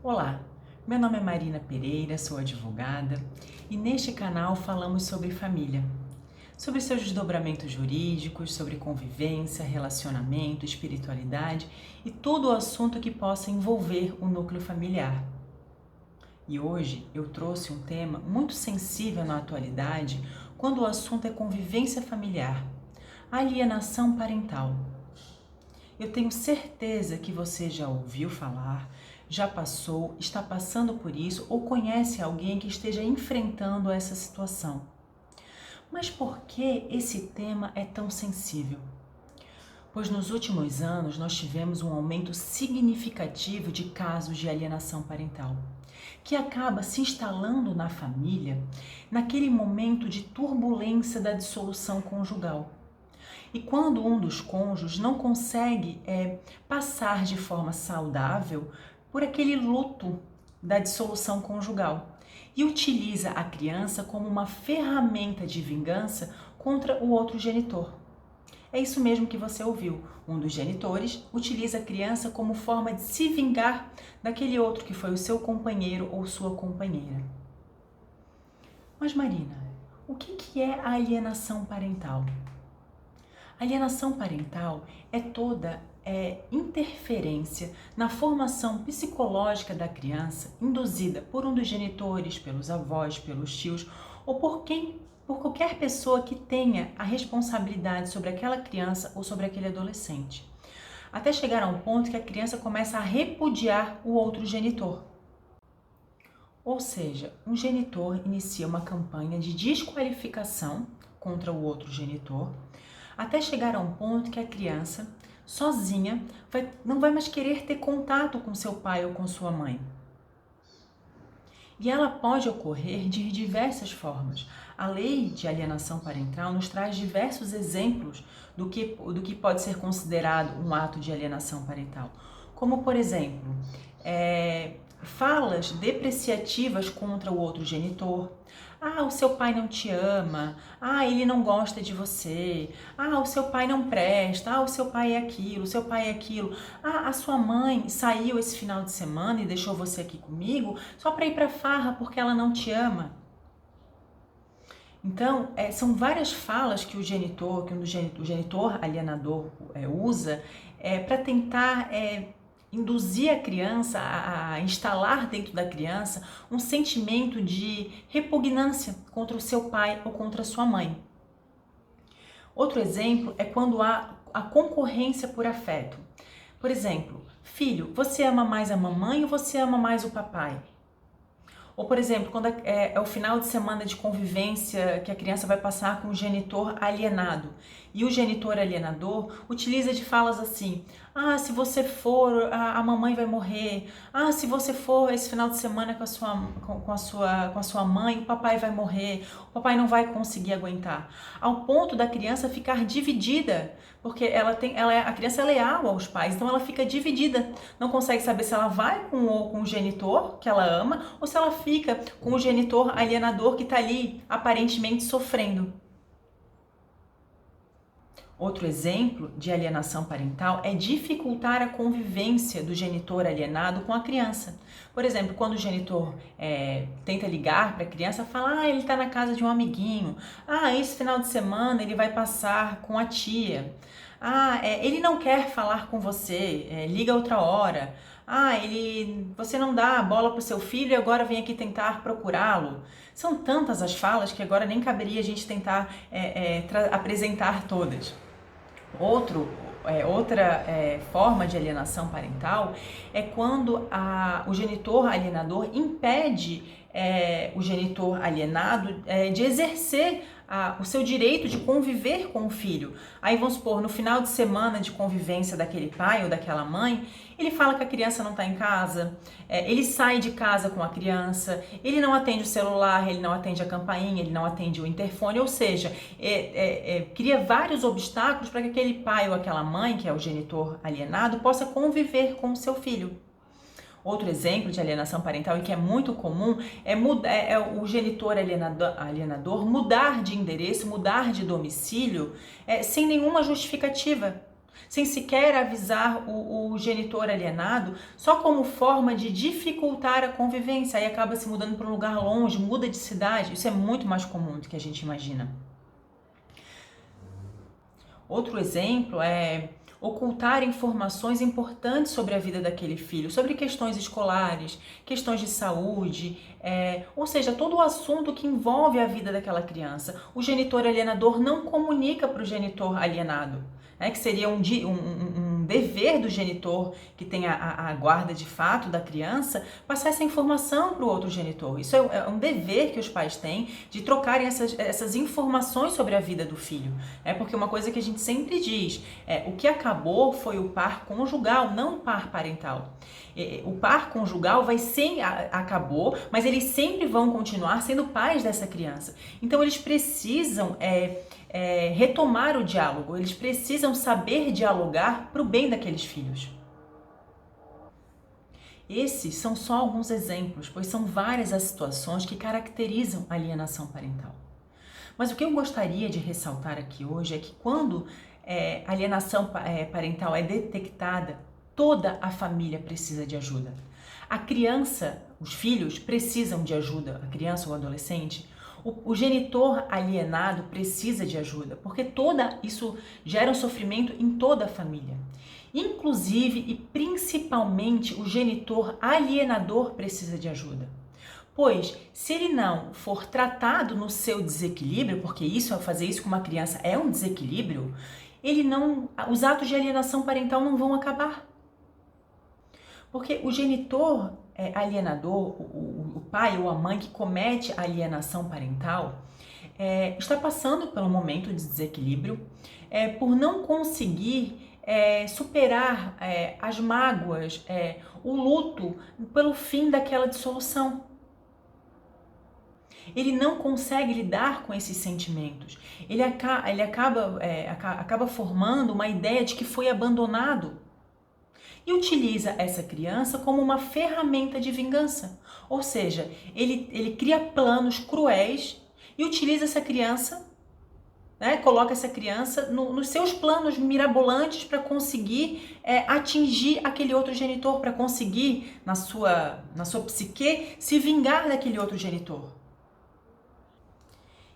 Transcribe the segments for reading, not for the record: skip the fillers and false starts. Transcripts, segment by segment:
Olá, meu nome é Marina Pereira, sou advogada e neste canal falamos sobre família, sobre seus desdobramentos jurídicos, sobre convivência, relacionamento, espiritualidade e todo o assunto que possa envolver o núcleo familiar. E hoje eu trouxe um tema muito sensível na atualidade quando o assunto é convivência familiar, alienação parental. Eu tenho certeza que você já ouviu falar, já passou, está passando por isso ou conhece alguém que esteja enfrentando essa situação. Mas por que esse tema é tão sensível? Pois nos últimos anos nós tivemos um aumento significativo de casos de alienação parental, que acaba se instalando na família naquele momento de turbulência da dissolução conjugal. E quando um dos cônjuges não consegue passar de forma saudável por aquele luto da dissolução conjugal e utiliza a criança como uma ferramenta de vingança contra o outro genitor. É isso mesmo que você ouviu. Um dos genitores utiliza a criança como forma de se vingar daquele outro que foi o seu companheiro ou sua companheira. Mas Marina, o que é a alienação parental? A alienação parental é toda interferência na formação psicológica da criança induzida por um dos genitores, pelos avós, pelos tios ou por qualquer pessoa que tenha a responsabilidade sobre aquela criança ou sobre aquele adolescente, até chegar a um ponto que a criança começa a repudiar o outro genitor. Ou seja, um genitor inicia uma campanha de desqualificação contra o outro genitor, até chegar a um ponto que a criança, sozinha, não vai mais querer ter contato com seu pai ou com sua mãe. E ela pode ocorrer de diversas formas. A lei de alienação parental nos traz diversos exemplos do que pode ser considerado um ato de alienação parental. Como, por exemplo, falas depreciativas contra o outro genitor. Ah, o seu pai não te ama. Ah, ele não gosta de você. Ah, o seu pai não presta. Ah, o seu pai é aquilo, o seu pai é aquilo. Ah, a sua mãe saiu esse final de semana e deixou você aqui comigo só para ir para farra porque ela não te ama. Então, são várias falas que o genitor alienador usa para tentar induzir a criança a instalar dentro da criança um sentimento de repugnância contra o seu pai ou contra a sua mãe. Outro exemplo é quando há a concorrência por afeto. Por exemplo, filho, você ama mais a mamãe ou você ama mais o papai? Ou, por exemplo, quando é o final de semana de convivência que a criança vai passar com o genitor alienado. E o genitor alienador utiliza de falas assim: ah, se você for, a mamãe vai morrer. Ah, se você for esse final de semana com a sua mãe, o papai vai morrer. O papai não vai conseguir aguentar. Ao ponto da criança ficar dividida, porque a criança é leal aos pais, então ela fica dividida. Não consegue saber se ela vai com o genitor, que ela ama, ou se ela fica com o genitor alienador que está ali aparentemente sofrendo. Outro exemplo de alienação parental é dificultar a convivência do genitor alienado com a criança. Por exemplo, quando o genitor tenta ligar para a criança, fala: ele está na casa de um amiguinho. Ah, esse final de semana ele vai passar com a tia. Ah, ele não quer falar com você, liga outra hora. Ah, você não dá a bola para o seu filho e agora vem aqui tentar procurá-lo. São tantas as falas que agora nem caberia a gente tentar apresentar todas. Outra forma de alienação parental é quando o genitor alienador impede o genitor alienado de exercer o seu direito de conviver com o filho. Aí vamos supor, no final de semana de convivência daquele pai ou daquela mãe, ele fala que a criança não está em casa, ele sai de casa com a criança, ele não atende o celular, ele não atende a campainha, ele não atende o interfone, ou seja, cria vários obstáculos para que aquele pai ou aquela mãe, que é o genitor alienado, possa conviver com o seu filho. Outro exemplo de alienação parental e que é muito comum é o genitor alienador mudar de endereço, mudar de domicílio sem nenhuma justificativa. sem sequer avisar o genitor alienado, só como forma de dificultar a convivência. Aí acaba se mudando para um lugar longe, muda de cidade. Isso é muito mais comum do que a gente imagina. Outro exemplo é ocultar informações importantes sobre a vida daquele filho, sobre questões escolares, questões de saúde, ou seja, todo o assunto que envolve a vida daquela criança. O genitor alienador não comunica para o genitor alienado, que seria um dever do genitor que tem a guarda de fato da criança, passar essa informação para o outro genitor. Isso é um dever que os pais têm de trocarem essas informações sobre a vida do filho. Porque uma coisa que a gente sempre diz, o que acabou foi o par conjugal, não o par parental. O par conjugal acabou, mas eles sempre vão continuar sendo pais dessa criança. Então eles precisam retomar o diálogo, eles precisam saber dialogar para o bem daqueles filhos. Esses são só alguns exemplos, pois são várias as situações que caracterizam a alienação parental. Mas o que eu gostaria de ressaltar aqui hoje é que quando a alienação parental é detectada, toda a família precisa de ajuda. A criança, os filhos precisam de ajuda, a criança ou o adolescente. O genitor alienado precisa de ajuda, porque isso gera um sofrimento em toda a família. Inclusive e principalmente o genitor alienador precisa de ajuda. Pois, se ele não for tratado no seu desequilíbrio, porque fazer isso com uma criança é um desequilíbrio, os atos de alienação parental não vão acabar. Porque o genitor alienador, o pai ou a mãe que comete a alienação parental, está passando por um momento de desequilíbrio por não conseguir superar as mágoas, o luto pelo fim daquela dissolução. Ele não consegue lidar com esses sentimentos. Ele acaba formando uma ideia de que foi abandonado e utiliza essa criança como uma ferramenta de vingança. Ou seja, ele cria planos cruéis e utiliza essa criança, coloca essa criança nos seus planos mirabolantes para conseguir atingir aquele outro genitor, para conseguir, na sua psique, se vingar daquele outro genitor.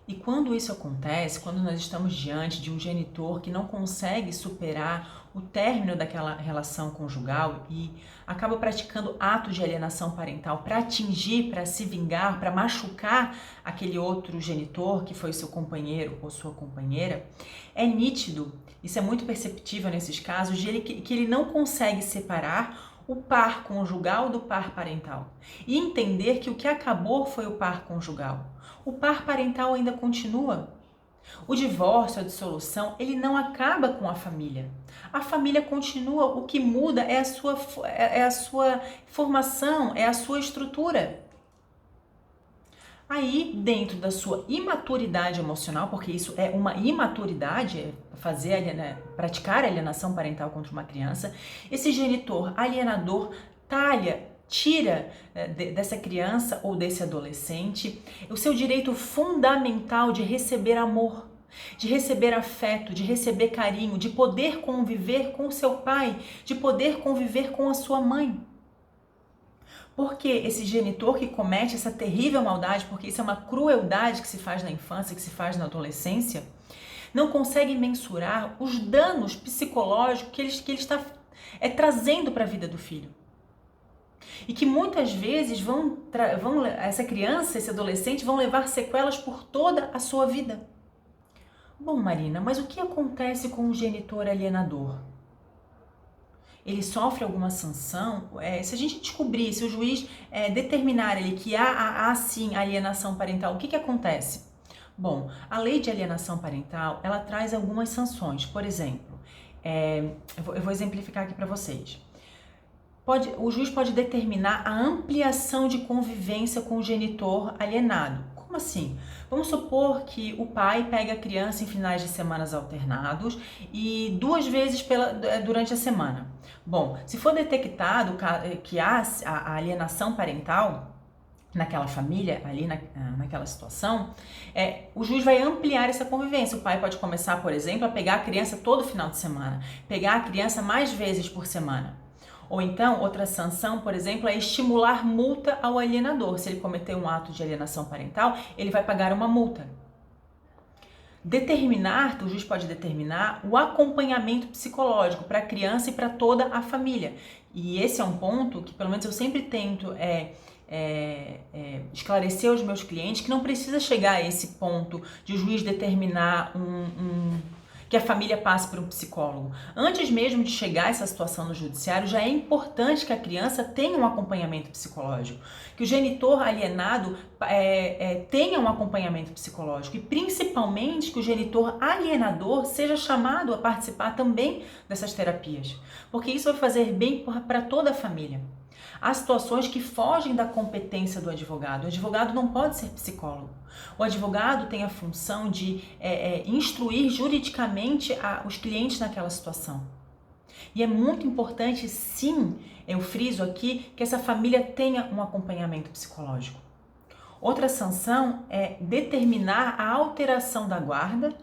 E quando isso acontece, quando nós estamos diante de um genitor que não consegue superar o término daquela relação conjugal e acaba praticando atos de alienação parental para atingir, para se vingar, para machucar aquele outro genitor que foi seu companheiro ou sua companheira, é nítido, isso é muito perceptível nesses casos, que ele não consegue separar o par conjugal do par parental e entender que o que acabou foi o par conjugal. O par parental ainda continua. O divórcio, a dissolução, ele não acaba com a família. A família continua, o que muda é a sua formação, é a sua estrutura. Aí, dentro da sua imaturidade emocional, porque isso é uma imaturidade, praticar alienação parental contra uma criança, esse genitor alienador tira dessa criança ou desse adolescente o seu direito fundamental de receber amor, de receber afeto, de receber carinho, de poder conviver com o seu pai, de poder conviver com a sua mãe. Porque esse genitor que comete essa terrível maldade, porque isso é uma crueldade que se faz na infância, que se faz na adolescência, não consegue mensurar os danos psicológicos que ele está trazendo para a vida do filho. E que muitas vezes essa criança, esse adolescente vão levar sequelas por toda a sua vida. Bom, Marina, mas o que acontece com o genitor alienador? Ele sofre alguma sanção? Se a gente descobrir, se o juiz determinar que há sim alienação parental, o que acontece? Bom, a lei de alienação parental, ela traz algumas sanções. Por exemplo, eu vou exemplificar aqui para vocês. O juiz pode determinar a ampliação de convivência com o genitor alienado. Como assim? Vamos supor que o pai pega a criança em finais de semanas alternados e 2 vezes durante a semana. Bom, se for detectado que há a alienação parental, naquela família, ali naquela situação, o juiz vai ampliar essa convivência. O pai pode começar, por exemplo, a pegar a criança todo final de semana, pegar a criança mais vezes por semana. Ou então, outra sanção, por exemplo, é estimular multa ao alienador. Se ele cometer um ato de alienação parental, ele vai pagar uma multa. O juiz pode determinar o acompanhamento psicológico para a criança e para toda a família. E esse é um ponto que, pelo menos, eu sempre tento esclarecer aos meus clientes, que não precisa chegar a esse ponto de o juiz determinar que a família passe por um psicólogo. Antes mesmo de chegar a essa situação no judiciário, já é importante que a criança tenha um acompanhamento psicológico, que o genitor alienado tenha um acompanhamento psicológico e principalmente que o genitor alienador seja chamado a participar também dessas terapias, porque isso vai fazer bem para toda a família. Há situações que fogem da competência do advogado. O advogado não pode ser psicólogo. O advogado tem a função de instruir juridicamente os clientes naquela situação. E é muito importante, sim, eu friso aqui, que essa família tenha um acompanhamento psicológico. Outra sanção é determinar a alteração da guarda,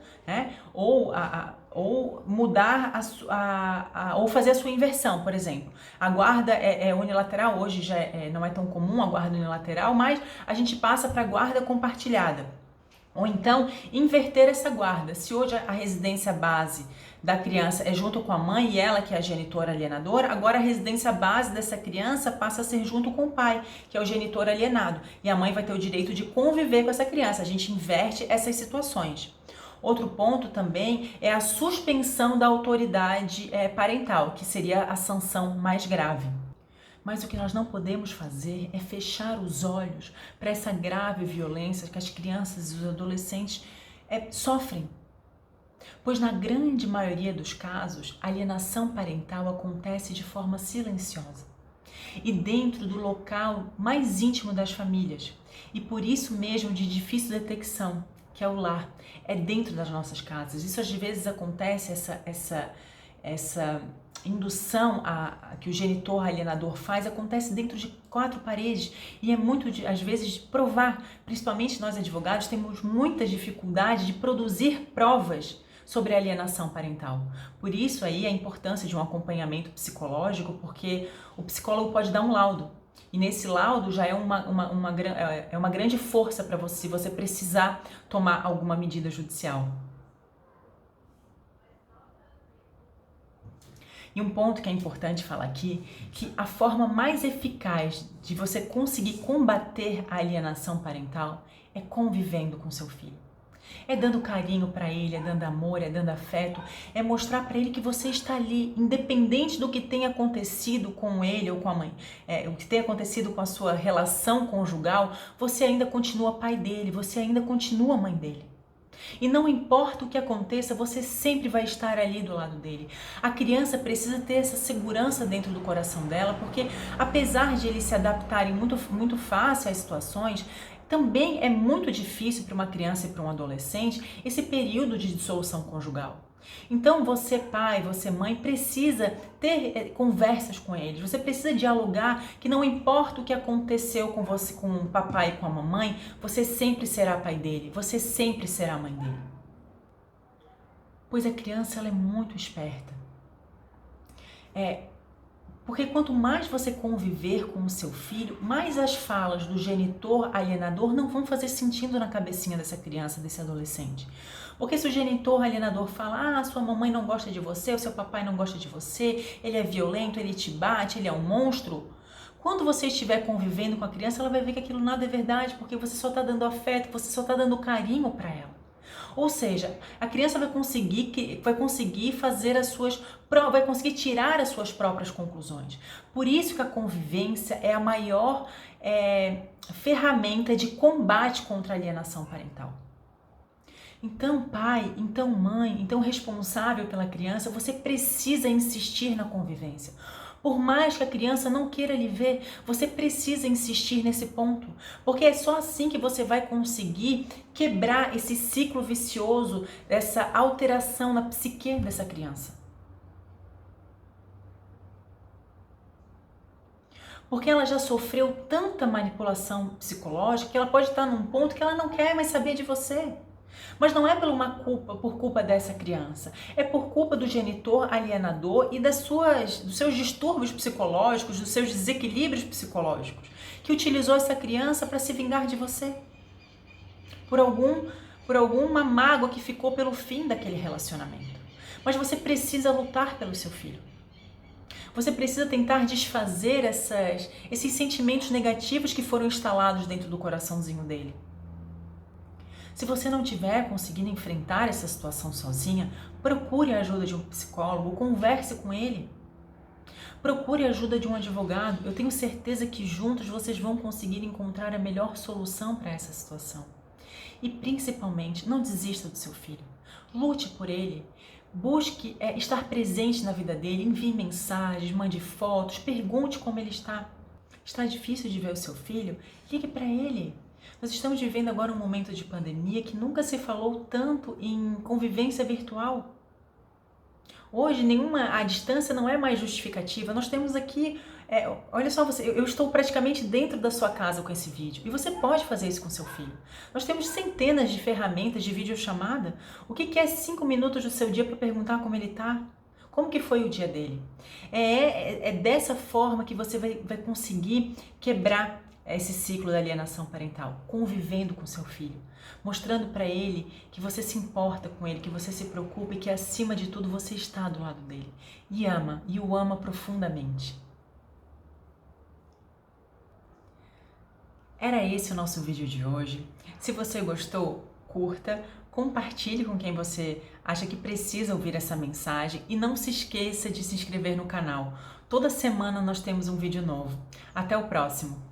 ou mudar ou fazer a sua inversão, por exemplo. A guarda é unilateral, hoje já não é tão comum a guarda unilateral, mas a gente passa para a guarda compartilhada. Ou então, inverter essa guarda. Se hoje a residência base da criança é junto com a mãe e ela que é a genitora alienadora, agora a residência base dessa criança passa a ser junto com o pai, que é o genitor alienado. E a mãe vai ter o direito de conviver com essa criança. A gente inverte essas situações. Outro ponto também é a suspensão da autoridade parental, que seria a sanção mais grave. Mas o que nós não podemos fazer é fechar os olhos para essa grave violência que as crianças e os adolescentes sofrem. Pois na grande maioria dos casos, a alienação parental acontece de forma silenciosa e dentro do local mais íntimo das famílias, e por isso mesmo de difícil detecção, que é o lar, é dentro das nossas casas. Isso às vezes acontece, essa indução que o genitor alienador faz, acontece dentro de 4 paredes e é muito, às vezes, provar. Principalmente nós advogados temos muita dificuldade de produzir provas sobre a alienação parental. Por isso aí a importância de um acompanhamento psicológico, porque o psicólogo pode dar um laudo. E nesse laudo já é uma grande força para você, se você precisar tomar alguma medida judicial. E um ponto que é importante falar aqui, que a forma mais eficaz de você conseguir combater a alienação parental é convivendo com seu filho. É dando carinho para ele, é dando amor, é dando afeto, é mostrar para ele que você está ali, independente do que tenha acontecido com ele ou com a mãe, o que tenha acontecido com a sua relação conjugal, você ainda continua pai dele, você ainda continua mãe dele. E não importa o que aconteça, você sempre vai estar ali do lado dele. A criança precisa ter essa segurança dentro do coração dela, porque apesar de eles se adaptarem muito fácil às situações, também é muito difícil para uma criança e para um adolescente esse período de dissolução conjugal. Então você pai, você mãe precisa ter conversas com eles, você precisa dialogar que não importa o que aconteceu com você, com o papai e com a mamãe, você sempre será pai dele, você sempre será mãe dele. Pois a criança ela é muito esperta. Porque quanto mais você conviver com o seu filho, mais as falas do genitor alienador não vão fazer sentido na cabecinha dessa criança, desse adolescente. Porque se o genitor alienador fala, sua mamãe não gosta de você, o seu papai não gosta de você, ele é violento, ele te bate, ele é um monstro, quando você estiver convivendo com a criança, ela vai ver que aquilo nada é verdade, porque você só está dando afeto, você só está dando carinho para ela. Ou seja, a criança vai conseguir fazer vai conseguir tirar as suas próprias conclusões. Por isso que a convivência é a maior ferramenta de combate contra a alienação parental. Então, pai, então mãe, então responsável pela criança, você precisa insistir na convivência. Por mais que a criança não queira lhe ver, você precisa insistir nesse ponto, porque é só assim que você vai conseguir quebrar esse ciclo vicioso dessa alteração na psique dessa criança. Porque ela já sofreu tanta manipulação psicológica que ela pode estar num ponto que ela não quer mais saber de você. Mas não é por culpa dessa criança, é por culpa do genitor alienador e dos seus distúrbios psicológicos, dos seus desequilíbrios psicológicos, que utilizou essa criança para se vingar de você. Por alguma mágoa que ficou pelo fim daquele relacionamento. Mas você precisa lutar pelo seu filho. Você precisa tentar desfazer esses sentimentos negativos que foram instalados dentro do coraçãozinho dele. Se você não estiver conseguindo enfrentar essa situação sozinha, procure a ajuda de um psicólogo, converse com ele. Procure a ajuda de um advogado. Eu tenho certeza que juntos vocês vão conseguir encontrar a melhor solução para essa situação. E principalmente, não desista do seu filho. Lute por ele. Busque estar presente na vida dele. Envie mensagens, mande fotos, pergunte como ele está. Está difícil de ver o seu filho? Ligue para ele. Nós estamos vivendo agora um momento de pandemia que nunca se falou tanto em convivência virtual. Hoje, a distância não é mais justificativa. Nós temos aqui, olha só, eu estou praticamente dentro da sua casa com esse vídeo. E você pode fazer isso com seu filho. Nós temos centenas de ferramentas de videochamada. O que é 5 minutos do seu dia para perguntar como ele está? Como que foi o dia dele? É dessa forma que você vai conseguir quebrar esse ciclo da alienação parental, convivendo com seu filho, mostrando para ele que você se importa com ele, que você se preocupa e que acima de tudo você está do lado dele e o ama profundamente. Era esse o nosso vídeo de hoje. Se você gostou, curta, compartilhe com quem você acha que precisa ouvir essa mensagem e não se esqueça de se inscrever no canal. Toda semana nós temos um vídeo novo. Até o próximo!